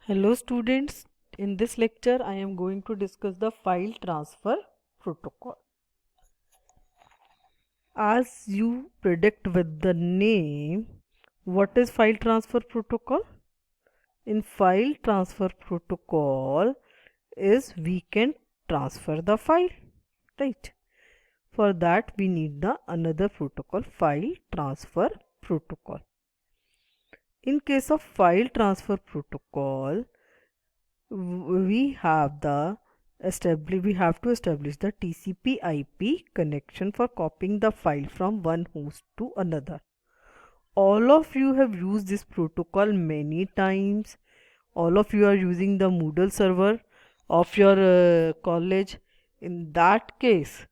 Hello students, in this lecture I am going to discuss the file transfer protocol. As you predict with the name, what is file transfer protocol? In file transfer protocol is we can transfer the file, right? For that we need the another protocol, file transfer protocol. In case of file transfer protocol, we have to establish the TCP/IP connection for copying the file from one host to another. All of you have used this protocol many times. All of you are using the Moodle server of your college. In that case,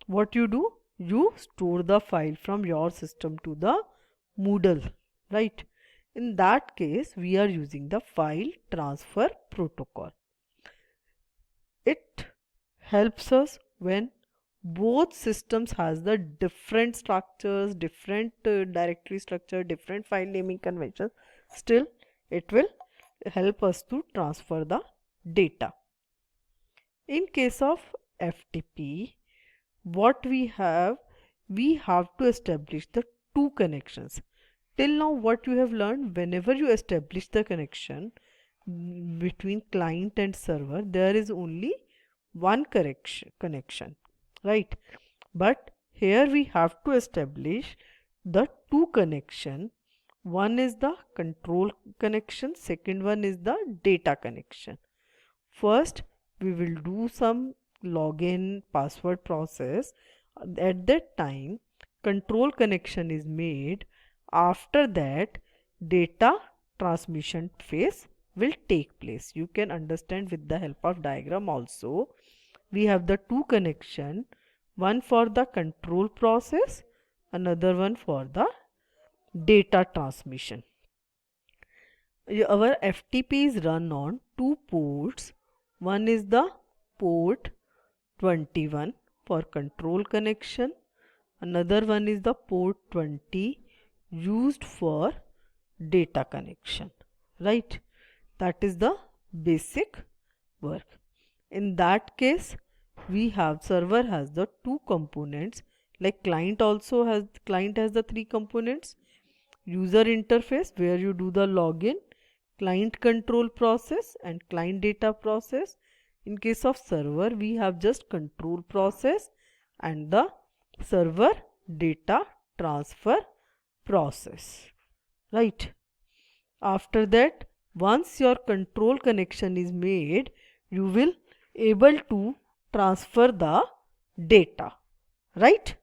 what you do? You store the file from your system to the Moodle, right? In that case, we are using the file transfer protocol. It helps us when both systems has the different structures, different directory structure, different file naming conventions. Still, it will help us to transfer the data. In case of FTP, what we have to establish the two connections. Till now what you have learned, whenever you establish the connection between client and server, there is only one connection, right? But here we have to establish the two connection. One is the control connection, second one is the data connection. First we will do some login password process. At that time control connection is made. After that data transmission phase will take place. You can understand with the help of diagram also. We have the two connection, one for the control process, another one for the data transmission. Our FTP is run on two ports. One is the port 21 for control connection, another one is the port 20 used for data connection, right? That is the basic work. In that case, we have server has the two components, like client has the three components: user interface where you do the login, client control process and client data process. In case of server, we have just control process and the server data transfer process, right? After that, once your control connection is made, you will able to transfer the data, right?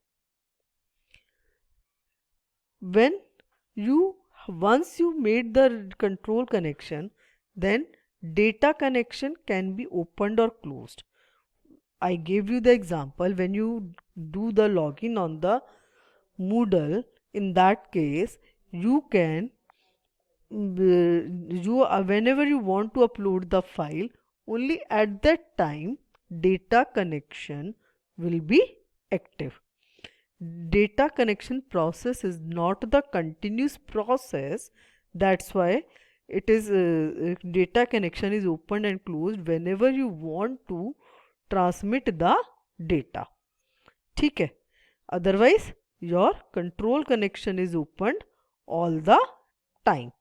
When you once you made the control connection, then data connection can be opened or closed. I gave you the example when you do the login on the Moodle. In that case, you can whenever you want to upload the file, only at that time data connection will be active. Data connection process is not the continuous process. That's why it is data connection is opened and closed whenever you want to transmit the data. ठीक है? Otherwise your control connection is opened all the time.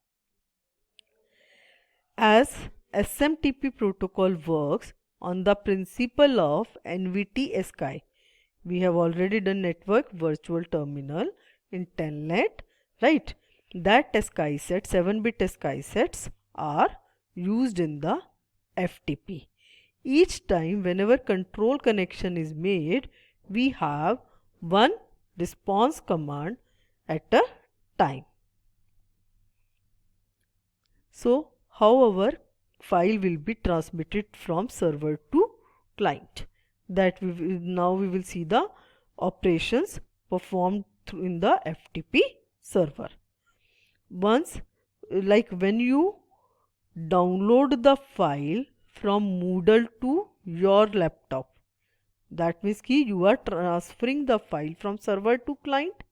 As SMTP protocol works on the principle of NVT-SCHI. We have already done network virtual terminal in Telnet, right? That SCHI set, 7-bit SCHI sets are used in the FTP. Each time whenever control connection is made, we have one response command at a time. So how our file will be transmitted from server to client, that now we will see the operations performed in the FTP server. Once, like when you download the file from Moodle to your laptop, that means कि you are transferring the file from server to client.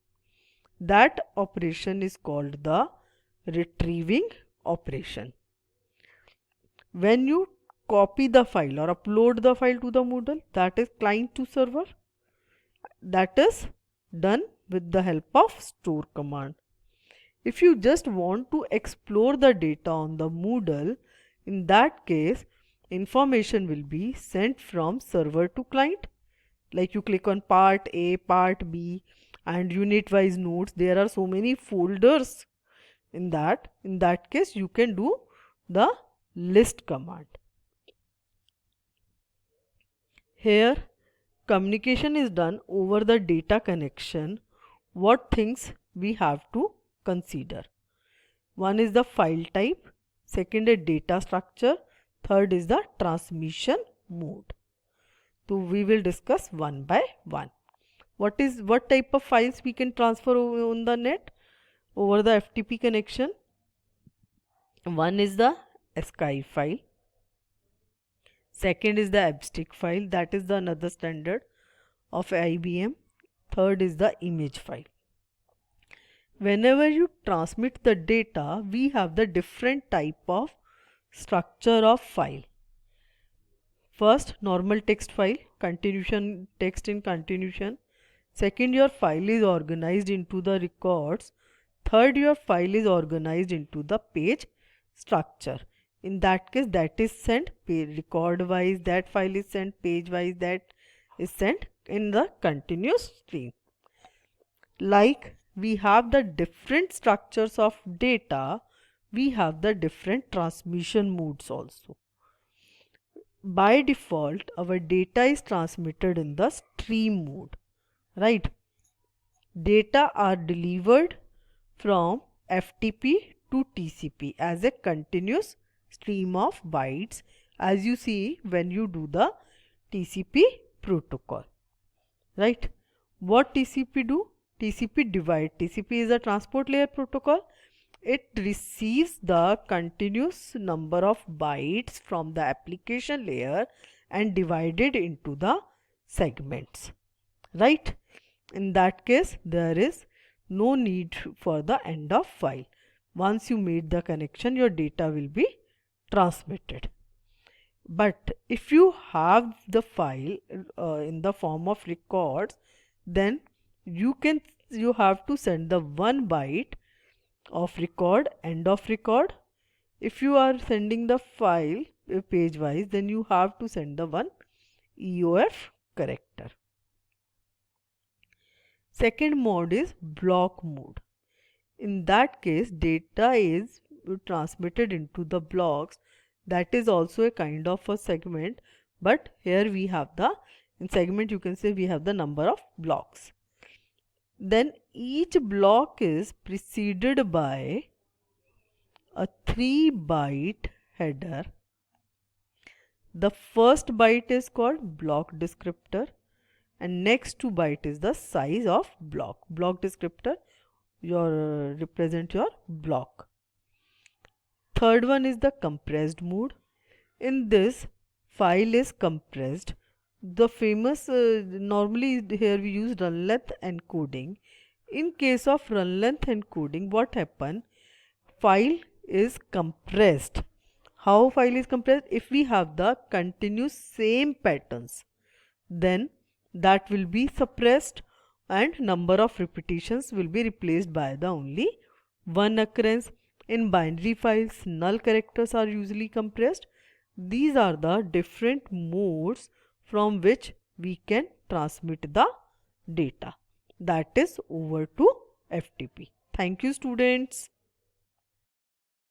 That operation is called the retrieving operation. When you copy the file or upload the file to the Moodle, that is client to server. That is done with the help of store command. If you just want to explore the data on the Moodle, in that case, information will be sent from server to client. Like you click on part A, part B, and unit wise notes. There are so many folders in that. In that case, you can do the list command. Here, communication is done over the data connection. What things we have to consider? One is the file type, second is data structure, third is the transmission mode. So we will discuss one by one. What type of files we can transfer on the net over the FTP connection? One is the ASCII file. Second is the ABSTIC file, that is the another standard of IBM. Third is the image file. Whenever you transmit the data, we have the different type of structure of file. First, normal text file, continuation text in continuation. Second, your file is organized into the records. Third, your file is organized into the page structure. In that case, that is sent record wise, that file is sent page wise, that is sent in the continuous stream. Like we have the different structures of data, we have the different transmission modes also. By default, our data is transmitted in the stream mode, right? Data are delivered from FTP to TCP as a continuous stream of bytes, as you see when you do the TCP protocol, right? What TCP do? TCP divide. TCP is a transport layer protocol. It receives the continuous number of bytes from the application layer and divided into the segments, right? In that case, there is no need for the end of file. Once you made the connection, your data will be transmitted. But if you have the file in the form of records, then you have to send the 1 byte of record, end of record. If you are sending the file page wise, then you have to send the 1 EOF character. Second mode is block mode. In that case, data is transmitted into the blocks. That is also a kind of a segment, but here we have in segment you can say we have the number of blocks. Then each block is preceded by a 3 byte header. The first byte is called block descriptor and next 2 byte is the size of block. Block descriptor represent your block. Third one is the compressed mode. In this, file is compressed. The famous normally here we use run length encoding. In case of run length encoding, what happen? File is compressed. How file is compressed? If we have the continuous same patterns, then that will be suppressed and number of repetitions will be replaced by the only one occurrence. In binary files, null characters are usually compressed. These are the different modes from which we can transmit the data. That is over to FTP. Thank you, students.